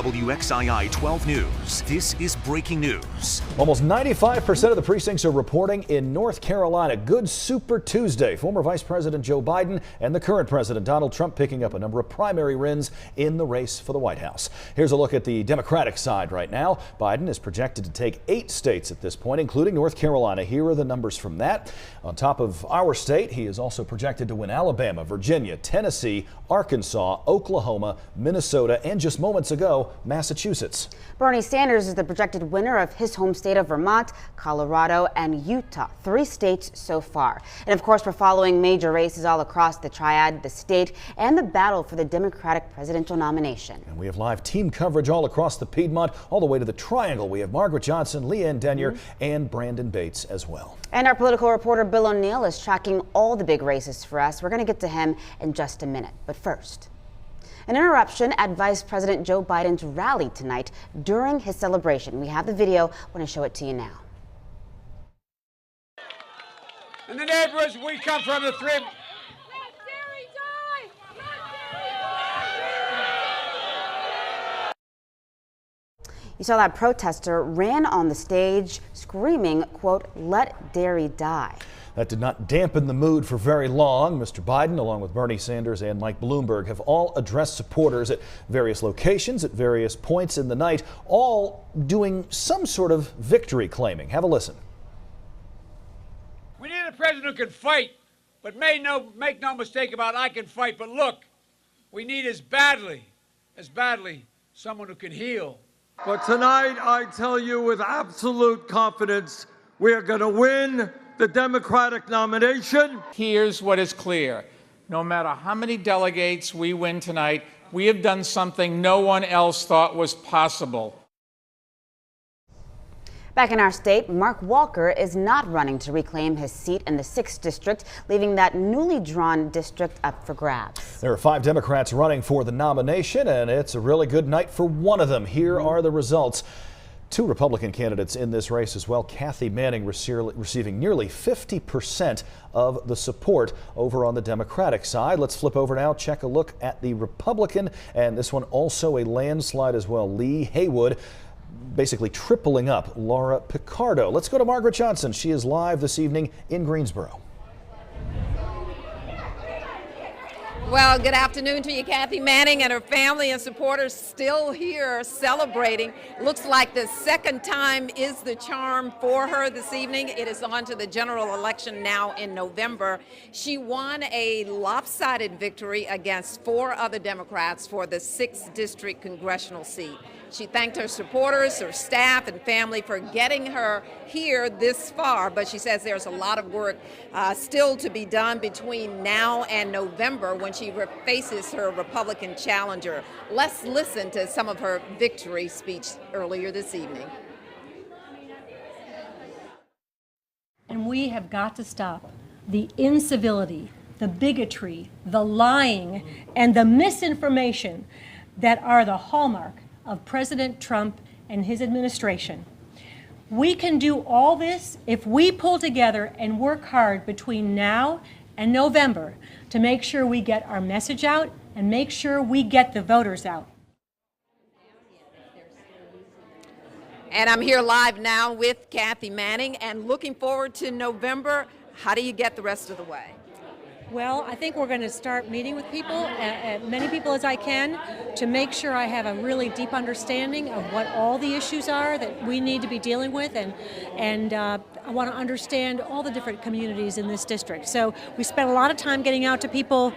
WXII 12 News. This is breaking news. Almost 95% of the precincts are reporting in North Carolina. Good Super Tuesday. Former Vice President Joe Biden and the current President Donald Trump picking up a number of primary wins in the race for the White House. Here's a look at the Democratic side right now. Biden is projected to take 8 states at this point, including North Carolina. Here are the numbers from that. On top of our state, he is also projected to win Alabama, Virginia, Tennessee, Arkansas, Oklahoma, Minnesota, and just moments ago, Massachusetts. Bernie Sanders is the projected winner of his home state of Vermont, Colorado, and Utah. 3 states so far. And of course, we're following major races all across the triad, the state, and the battle for the Democratic presidential nomination. And we have live team coverage all across the Piedmont, all the way to the Triangle. We have Margaret Johnson, Leanne Denyer, and Brandon Bates as well. And our political reporter Bill O'Neill is tracking all the big races for us. We're going to get to him in just a minute. But first, an interruption at Vice President Joe Biden's rally tonight during his celebration. We have the video. I want to show it to you now. In the neighborhoods we come from, the three. You saw that protester ran on the stage screaming, quote, "Let dairy die." That did not dampen the mood for very long. Mr. Biden, along with Bernie Sanders and Mike Bloomberg, have all addressed supporters at various locations at various points in the night, all doing some sort of victory claiming. Have a listen. We need a president who can fight, but make no mistake about it, I can fight. But look, we need as badly, someone who can heal. But tonight, I tell you with absolute confidence, we are going to win the Democratic nomination. Here's what is clear. No matter how many delegates we win tonight, we have done something no one else thought was possible. Back in our state, Mark Walker is not running to reclaim his seat in the 6th district, leaving that newly drawn district up for grabs. There are 5 Democrats running for the nomination, and it's a really good night for one of them. Here are the results. 2 Republican candidates in this race as well. Kathy Manning receiving nearly 50% of the support over on the Democratic side. Let's flip over now, check a look at the Republican, and this one also a landslide as well. Lee Haywood basically tripling up Laura Picardo. Let's go to Margaret Johnson. She is live this evening in Greensboro. Well, good afternoon to you. Kathy Manning and her family and supporters still here celebrating. Looks like the second time is the charm for her this evening. It is on to the general election now in November. She won a lopsided victory against 4 other Democrats for the 6th district congressional seat. She thanked her supporters, her staff, and family for getting her here this far, but she says there's a lot of work still to be done between now and November when she faces her Republican challenger. Let's listen to some of her victory speech earlier this evening. And we have got to stop the incivility, the bigotry, the lying, and the misinformation that are the hallmark of President Trump and his administration. We can do all this if we pull together and work hard between now and November to make sure we get our message out and make sure we get the voters out. And I'm here live now with Kathy Manning and looking forward to November. How do you get the rest of the way? Well, I think we're going to start meeting with people, many people as I can, to make sure I have a really deep understanding of what all the issues are that we need to be dealing with, and I want to understand all the different communities in this district. So we spent a lot of time getting out to people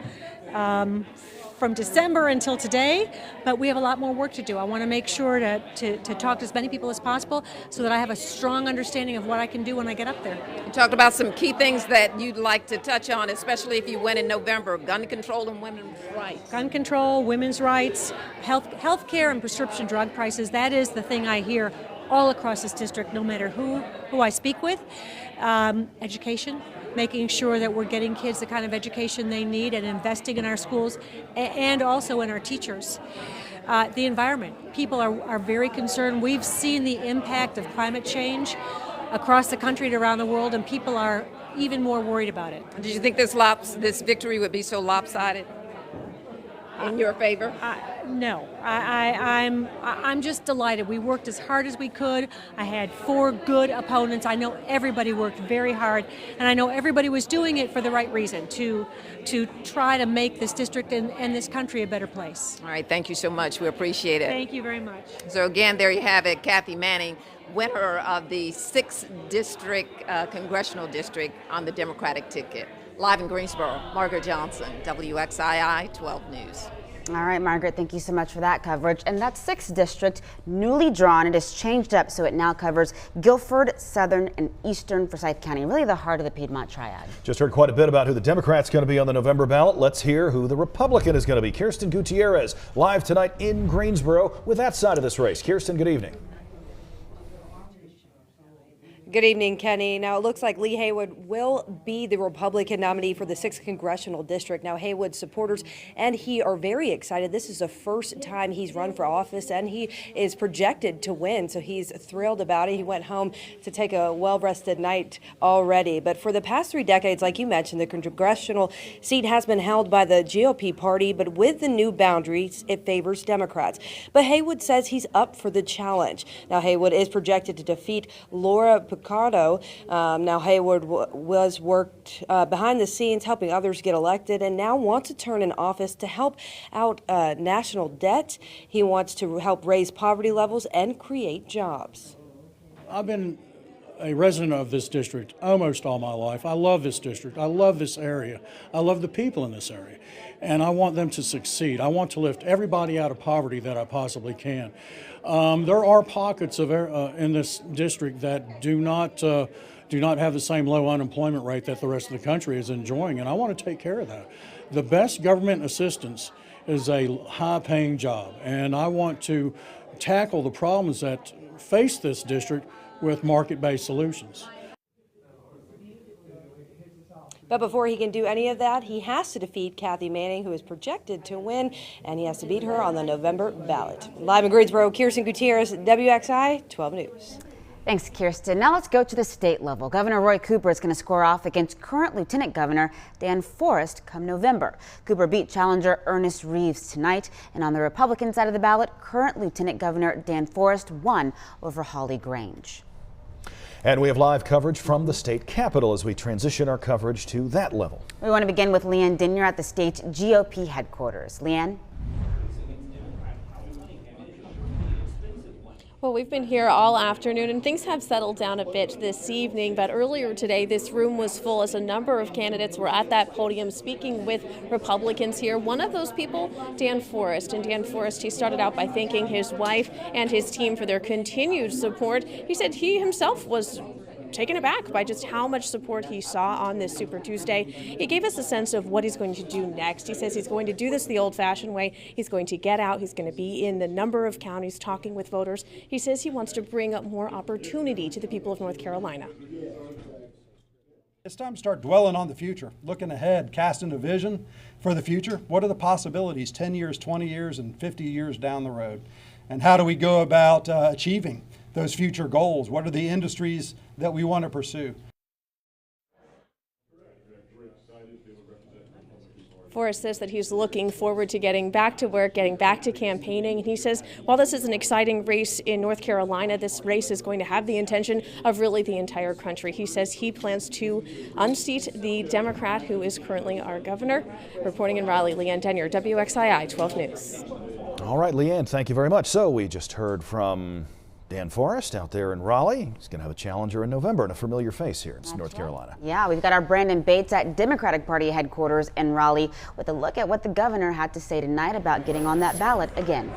from December until today, but we have a lot more work to do. I want to make sure to talk to as many people as possible so that I have a strong understanding of what I can do when I get up there. You talked about some key things that you'd like to touch on, especially if you win in November: gun control and women's rights. Gun control, women's rights, health care and prescription drug prices. That is the thing I hear all across this district, no matter who I speak with. Education, making sure that we're getting kids the kind of education they need and investing in our schools and also in our teachers. The environment. People are very concerned. We've seen the impact of climate change across the country and around the world, and people are even more worried about it. Did you think this victory would be so lopsided? in your favor? No, I'm just delighted. We worked as hard as we could. I had 4 good opponents. I know everybody worked very hard, and I know everybody was doing it for the right reason, to try to make this district and this country a better place. All right, thank you so much. We appreciate it. Thank you very much. So again, there you have it, Kathy Manning, winner of the 6th district, congressional district on the Democratic ticket. Live in Greensboro, Margaret Johnson, WXII 12 News. All right, Margaret, thank you so much for that coverage. And that 6th district, newly drawn, it has changed up, so it now covers Guilford, Southern, and Eastern Forsyth County, really the heart of the Piedmont Triad. Just heard quite a bit about who the Democrat's going to be on the November ballot. Let's hear who the Republican is going to be. Kirsten Gutierrez, live tonight in Greensboro with that side of this race. Kirsten, good evening. Good evening, Kenny. Now, it looks like Lee Haywood will be the Republican nominee for the 6th Congressional District. Now, Haywood's supporters and he are very excited. This is the first time he's run for office, and he is projected to win, so he's thrilled about it. He went home to take a well-rested night already. But for the past 3 decades, like you mentioned, the congressional seat has been held by the GOP party, but with the new boundaries, it favors Democrats. But Haywood says he's up for the challenge. Now, Haywood is projected to defeat Laura Picardo. Now, Haywood was worked behind the scenes helping others get elected, and now wants to turn in office to help out national debt. He wants to help raise poverty levels and create jobs. I've been a resident of this district almost all my life. I love this district. I love this area. I love the people in this area, and I want them to succeed. I want to lift everybody out of poverty that I possibly can. There are pockets of in this district that do not have the same low unemployment rate that the rest of the country is enjoying, and I want to take care of that. The best government assistance is a high-paying job, and I want to tackle the problems that face this district with market-based solutions. But before he can do any of that, he has to defeat Kathy Manning, who is projected to win, and he has to beat her on the November ballot. Live in Greensboro, Kirsten Gutierrez, WXI 12 News. Thanks, Kirsten. Now let's go to the state level. Governor Roy Cooper is going to square off against current Lieutenant Governor Dan Forest come November. Cooper beat challenger Ernest Reeves tonight, and on the Republican side of the ballot, current Lieutenant Governor Dan Forest won over Holly Grange. And we have live coverage from the state capitol as we transition our coverage to that level. We want to begin with Leanne Denyer at the state's GOP headquarters. Leanne? Well, we've been here all afternoon, and things have settled down a bit this evening, but earlier today this room was full as a number of candidates were at that podium speaking with Republicans here. One of those people, Dan Forest. And Dan Forest, he started out by thanking his wife and his team for their continued support. He said he himself was taken aback by just how much support he saw on this Super Tuesday. He gave us a sense of what he's going to do next. He says he's going to do this the old-fashioned way. He's going to get out. He's going to be in the number of counties talking with voters. He says he wants to bring up more opportunity to the people of North Carolina. It's time to start dwelling on the future, looking ahead, casting a vision for the future. What are the possibilities 10 years, 20 years, and 50 years down the road? And how do we go about achieving those future goals? What are the industries that we want to pursue? Forrest says that he's looking forward to getting back to work, getting back to campaigning. And he says while this is an exciting race in North Carolina, this race is going to have the intention of really the entire country. He says he plans to unseat the Democrat who is currently our governor. Reporting in Raleigh, Leanne Denyer, WXII 12 News. All right, Leanne, thank you very much. So we just heard from Dan Forest out there in Raleigh. He's going to have a challenger in November and a familiar face here in North Carolina. Yeah, we've got our Brandon Bates at Democratic Party headquarters in Raleigh with a look at what the governor had to say tonight about getting on that ballot again.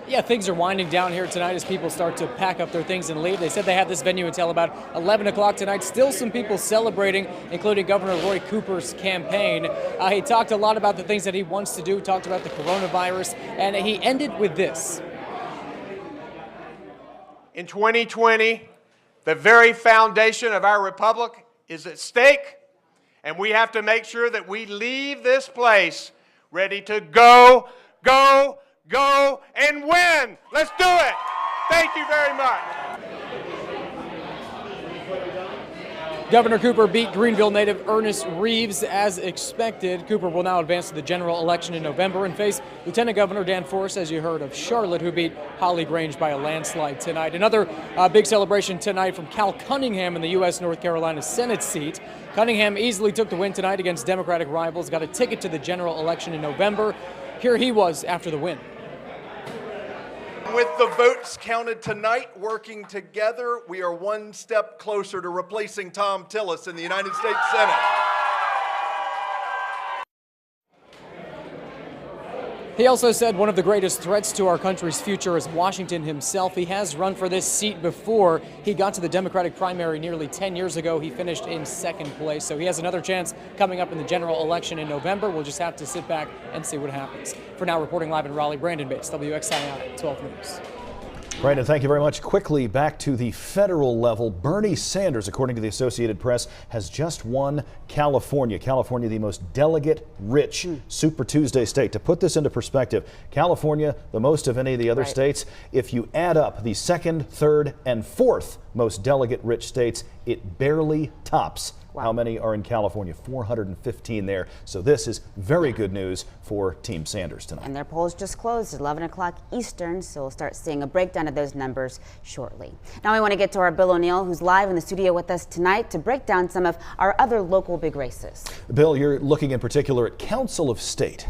Yeah, things are winding down here tonight as people start to pack up their things and leave. They said they had this venue until about 11 o'clock tonight. Still some people celebrating, including Governor Roy Cooper's campaign. He talked a lot about the things that he wants to do, talked about the coronavirus, and he ended with this. In 2020, the very foundation of our republic is at stake, and we have to make sure that we leave this place ready to go and win. Let's do it. Thank you very much. Governor Cooper beat Greenville native Ernest Reeves as expected. Cooper will now advance to the general election in November and face Lieutenant Governor Dan Forest, as you heard, of Charlotte, who beat Holly Grange by a landslide tonight. Another big celebration tonight from Cal Cunningham in the U.S. North Carolina Senate seat. Cunningham easily took the win tonight against Democratic rivals, got a ticket to the general election in November. Here he was after the win. With the votes counted tonight, working together, we are one step closer to replacing Thom Tillis in the United States Senate. He also said one of the greatest threats to our country's future is Washington himself. He has run for this seat before. He got to the Democratic primary nearly 10 years ago. He finished in second place, so he has another chance coming up in the general election in November. We'll just have to sit back and see what happens. For now, reporting live in Raleigh, Brandon Bates, WXII 12 News. Brandon, thank you very much. Quickly back to the federal level. Bernie Sanders, according to the Associated Press, has just won California. California, the most delegate-rich Super Tuesday state. To put this into perspective, California, the most of any of the other states, if you add up the second, third, and fourth most delegate-rich states, it barely tops how many are in California. 415 there. So this is very good news for Team Sanders tonight. And their polls just closed at 11 o'clock Eastern, so we'll start seeing a breakdown of those numbers shortly. Now we want to get to our Bill O'Neill, who's live in the studio with us tonight to break down some of our other local big races. Bill, you're looking in particular at Council of State.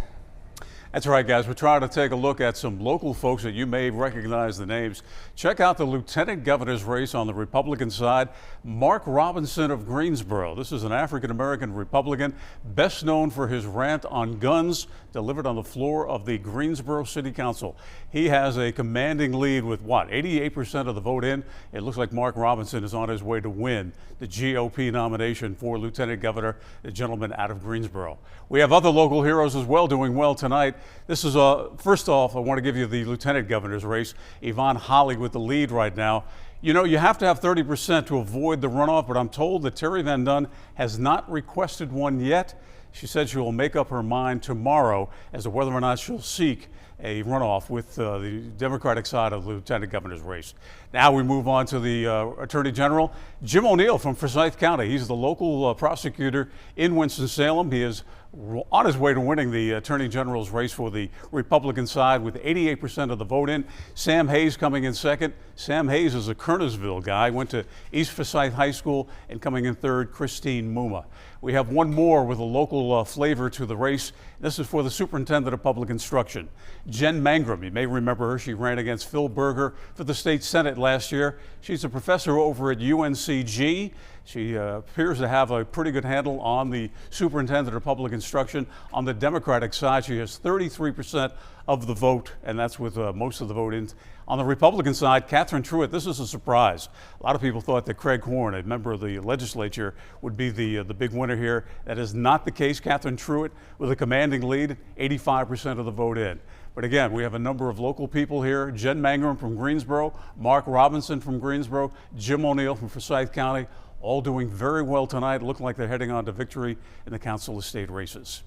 That's right, guys. We're trying to take a look at some local folks that you may recognize the names. Check out the lieutenant governor's race on the Republican side. Mark Robinson of Greensboro. This is an African-American Republican, best known for his rant on guns delivered on the floor of the Greensboro City Council. He has a commanding lead with, 88% of the vote in. It looks like Mark Robinson is on his way to win the GOP nomination for lieutenant governor, the gentleman out of Greensboro. We have other local heroes as well doing well tonight. This is, first off, I want to give you the lieutenant governor's race. Yvonne Holly with the lead right now. You know, you have to have 30% to avoid the runoff, but I'm told that Terry Van Dunn has not requested one yet. She said she will make up her mind tomorrow as to whether or not she'll seek a runoff with the Democratic side of the lieutenant governor's race. Now we move on to the Attorney General, Jim O'Neill from Forsyth County. He's the local prosecutor in Winston-Salem. He is on his way to winning the Attorney General's race for the Republican side with 88% of the vote in. Sam Hayes coming in second. Sam Hayes is a Kernersville guy, went to East Forsyth High School, and coming in third, Christine Muma. We have one more with a local flavor to the race. This is for the Superintendent of Public Instruction. Jen Mangrum, you may remember her. She ran against Phil Berger for the state Senate last year. She's a professor over at UNCG. She appears to have a pretty good handle on the Superintendent of Public Instruction. On the Democratic side, she has 33% of the vote, and that's with most of the vote in. On the Republican side, Catherine Truitt, this is a surprise. A lot of people thought that Craig Horn, a member of the legislature, would be the big winner here. That is not the case. Catherine Truitt with a commanding lead, 85% of the vote in. But again, we have a number of local people here. Jen Mangrum from Greensboro, Mark Robinson from Greensboro, Jim O'Neill from Forsyth County, all doing very well tonight, looking like they're heading on to victory in the Council of State races.